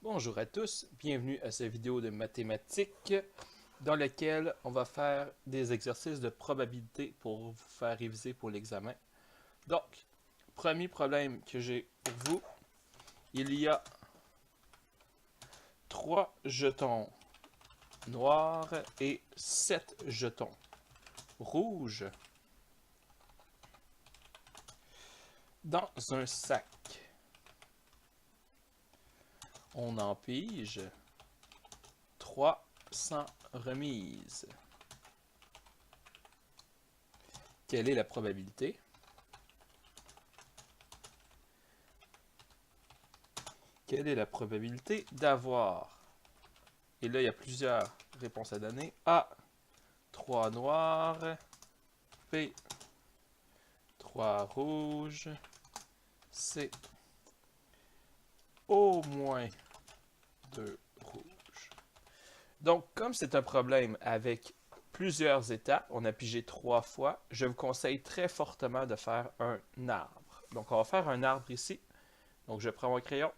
Bonjour à tous, bienvenue à cette vidéo de mathématiques dans laquelle on va faire des exercices de probabilité pour vous faire réviser pour l'examen. Donc, premier problème que j'ai pour vous, il y a 3 jetons noirs et 7 jetons rouges dans un sac. On en pige 3 sans remise. Quelle est la probabilité? Quelle est la probabilité d'avoir? Et là, il y a plusieurs réponses à donner. A, 3 noirs. B, 3 rouges. C, au moins 2 rouges. Donc, comme c'est un problème avec plusieurs étapes, on a pigé 3 fois, je vous conseille très fortement de faire un arbre. Donc, on va faire un arbre ici. Donc, je prends mon crayon.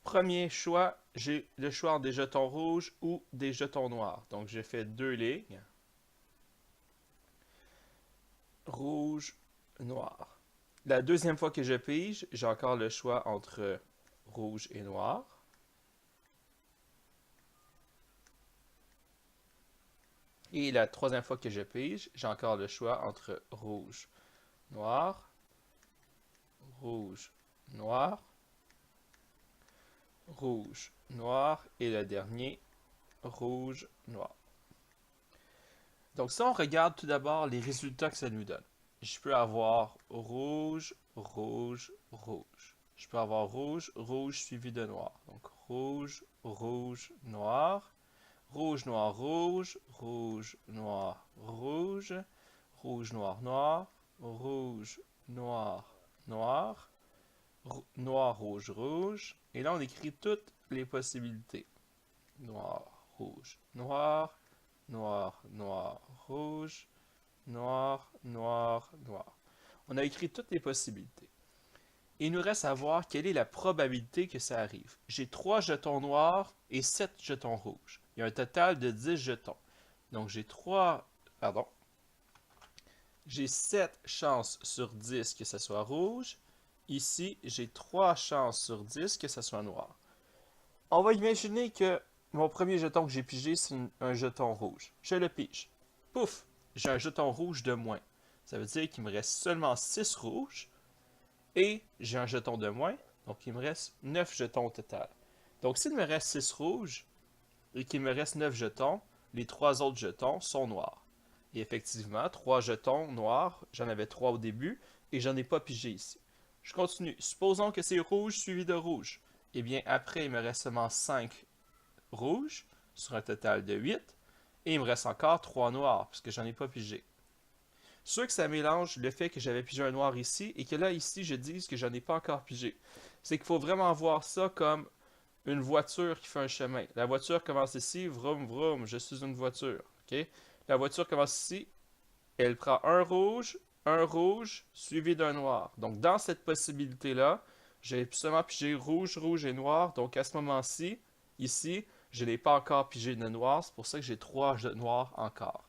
Premier choix, j'ai le choix entre des jetons rouges ou des jetons noirs. Donc, j'ai fait 2 lignes. Rouge, noir. La deuxième fois que je pige, j'ai encore le choix entre rouge et noir. Et la troisième fois que je pige, j'ai encore le choix entre rouge, noir, rouge, noir, rouge, noir et le dernier, rouge, noir. Donc si on regarde tout d'abord les résultats que ça nous donne, je peux avoir rouge, rouge, rouge. Je peux avoir rouge, rouge suivi de noir. Donc rouge, rouge, noir. Rouge, noir, rouge. Rouge, noir, rouge. Rouge, noir, noir. Rouge, noir, noir. Noir, rouge, rouge. Et là, on écrit toutes les possibilités. Noir, rouge, noir. Noir, noir, rouge. Noir, noir, noir. On a écrit toutes les possibilités. Il nous reste à voir quelle est la probabilité que ça arrive. J'ai 3 jetons noirs et 7 jetons rouges. Il y a un total de 10 jetons. Donc j'ai 7 chances sur 10 que ça soit rouge. Ici, j'ai 3 chances sur 10 que ça soit noir. On va imaginer que mon premier jeton que j'ai pigé, c'est un jeton rouge. Je le pige. Pouf! J'ai un jeton rouge de moins. Ça veut dire qu'il me reste seulement 6 rouges. Et j'ai un jeton de moins. Donc il me reste 9 jetons au total. Donc s'il me reste 6 rouges et qu'il me reste 9 jetons, les 3 autres jetons sont noirs. Et effectivement, 3 jetons noirs, j'en avais 3 au début et j'en ai pas pigé ici. Je continue. Supposons que c'est rouge suivi de rouge. Eh bien, après, il me reste seulement 5 rouges sur un total de 8. Et il me reste encore 3 noirs puisque j'en ai pas pigé. Sûr que ça mélange le fait que j'avais pigé un noir ici et que là, ici, je dise que j'en ai pas encore pigé. C'est qu'il faut vraiment voir ça comme une voiture qui fait un chemin. La voiture commence ici, vroom vroom, je suis une voiture. Ok? La voiture commence ici, elle prend un rouge, suivi d'un noir. Donc, dans cette possibilité-là, j'ai seulement pigé rouge, rouge et noir. Donc, à ce moment-ci, ici, je n'ai pas encore pigé de noir. C'est pour ça que j'ai 3 noirs encore.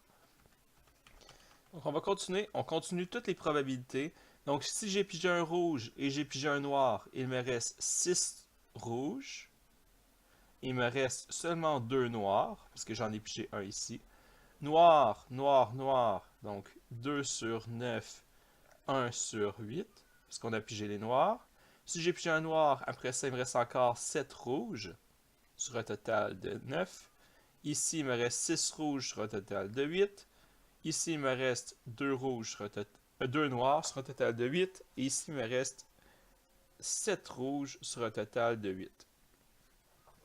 Donc, on va continuer. On continue toutes les probabilités. Donc, si j'ai pigé un rouge et j'ai pigé un noir, il me reste 6 rouges. Il me reste seulement 2 noirs, parce que j'en ai pigé un ici. Noir, noir, noir. Donc, 2 sur 9, 1 sur 8, parce qu'on a pigé les noirs. Si j'ai pigé un noir, après ça, il me reste encore 7 rouges, sur un total de 9. Ici, il me reste 6 rouges sur un total de 8. Ici, il me reste 2 rouges sur 2 noirs sur un total de 8. Et ici, il me reste 7 rouges sur un total de 8.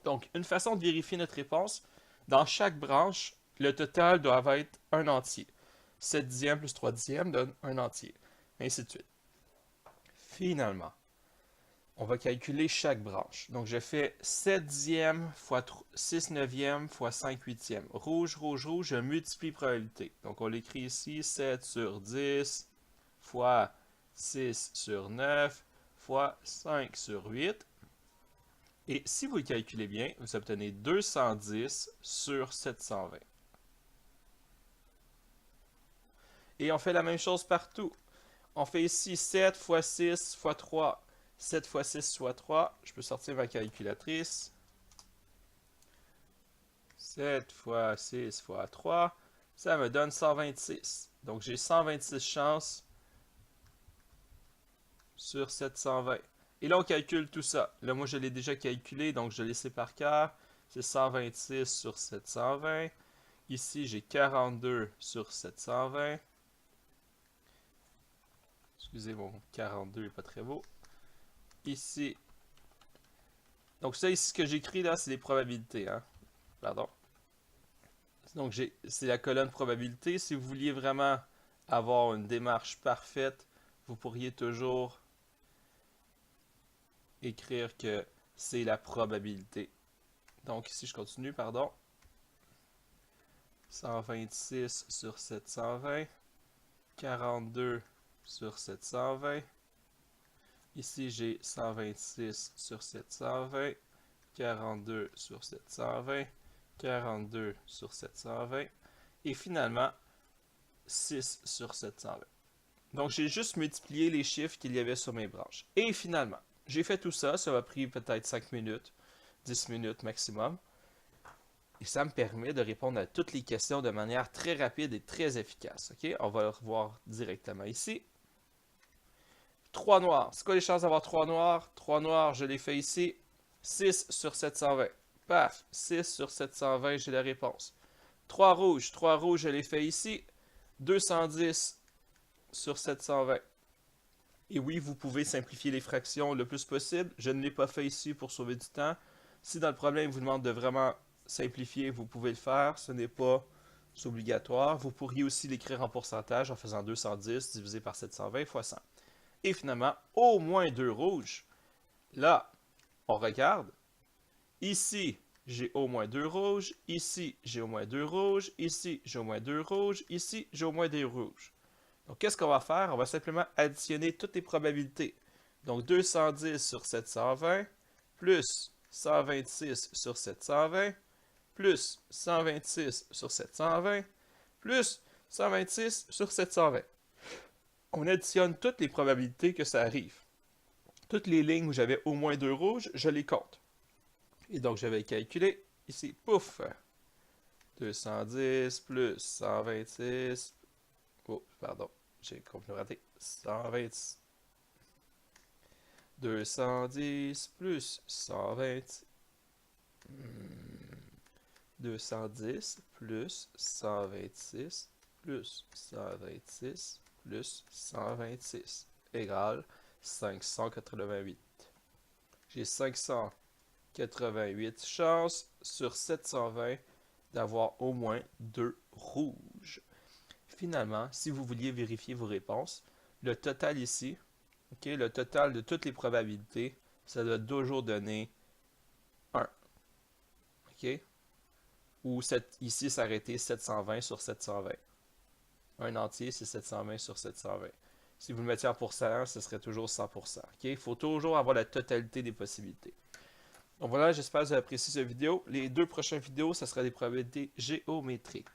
Donc, une façon de vérifier notre réponse, dans chaque branche, le total doit être un entier. 7 dixièmes plus 3 dixièmes donne un entier. Ainsi de suite. Finalement, on va calculer chaque branche. Donc, je fais 7 dixièmes fois 6 neuvièmes fois 5 huitièmes. Rouge, rouge, rouge, je multiplie probabilité. Donc, on l'écrit ici, 7 sur 10 fois 6 sur 9 fois 5 sur 8. Et si vous le calculez bien, vous obtenez 210 sur 720. Et on fait la même chose partout. On fait ici 7 fois 6 fois 3. 7 fois 6 fois 3. Je peux sortir ma calculatrice. 7 fois 6 fois 3. Ça me donne 126. Donc j'ai 126 chances sur 720. Et là, on calcule tout ça. Là, moi, je l'ai déjà calculé, donc je l'ai par cœur. C'est 126 sur 720. Ici, j'ai 42 sur 720. Excusez, mon 42 n'est pas très beau. Ici. Donc ça, ici, ce que j'écris là, c'est les probabilités. Hein? Pardon. Donc, c'est la colonne probabilité. Si vous vouliez vraiment avoir une démarche parfaite, vous pourriez toujours écrire que c'est la probabilité. Donc ici, je continue, pardon. 126 sur 720. 42 sur 720. Ici, j'ai 126 sur 720. 42 sur 720. 42 sur 720. Et finalement, 6 sur 720. Donc, j'ai juste multiplié les chiffres qu'il y avait sur mes branches. Et finalement, j'ai fait tout ça. Ça m'a pris peut-être 5 minutes, 10 minutes maximum. Et ça me permet de répondre à toutes les questions de manière très rapide et très efficace. OK? On va le revoir directement ici. 3 noirs. C'est quoi les chances d'avoir 3 noirs? 3 noirs, je l'ai fait ici. 6 sur 720. Paf! 6 sur 720, j'ai la réponse. 3 rouges. 3 rouges, je l'ai fait ici. 210 sur 720. Et oui, vous pouvez simplifier les fractions le plus possible. Je ne l'ai pas fait ici pour sauver du temps. Si dans le problème vous demande de vraiment simplifier, vous pouvez le faire. Ce n'est pas obligatoire. Vous pourriez aussi l'écrire en pourcentage en faisant 210 divisé par 720 fois 100. Et finalement, au moins 2 rouges. Là, on regarde. Ici, j'ai au moins 2 rouges. Ici, j'ai au moins 2 rouges. Ici, j'ai au moins 2 rouges. Ici, j'ai au moins 2 rouges. Donc, qu'est-ce qu'on va faire? On va simplement additionner toutes les probabilités. Donc, 210 sur 720, plus 126 sur 720, plus 126 sur 720, plus 126 sur 720. On additionne toutes les probabilités que ça arrive. Toutes les lignes où j'avais au moins 2 rouges, je les compte. Et donc, je vais calculer ici, pouf, 210 plus 126, oh, pardon, j'ai complètement raté, 120, 210 plus 120, 210 plus 126 plus 126 plus 126 égale 588. J'ai 588 chances sur 720 d'avoir au moins 2 rouges. Finalement, si vous vouliez vérifier vos réponses, le total ici, okay, le total de toutes les probabilités, ça doit toujours donner 1. OK? Ou ici, s'arrêter 720 sur 720. Un entier, c'est 720 sur 720. Si vous le mettiez en pourcent, ce serait toujours 100%. OK? Il faut toujours avoir la totalité des possibilités. Donc voilà, j'espère que vous avez apprécié cette vidéo. Les 2 prochaines vidéos, ce sera des probabilités géométriques.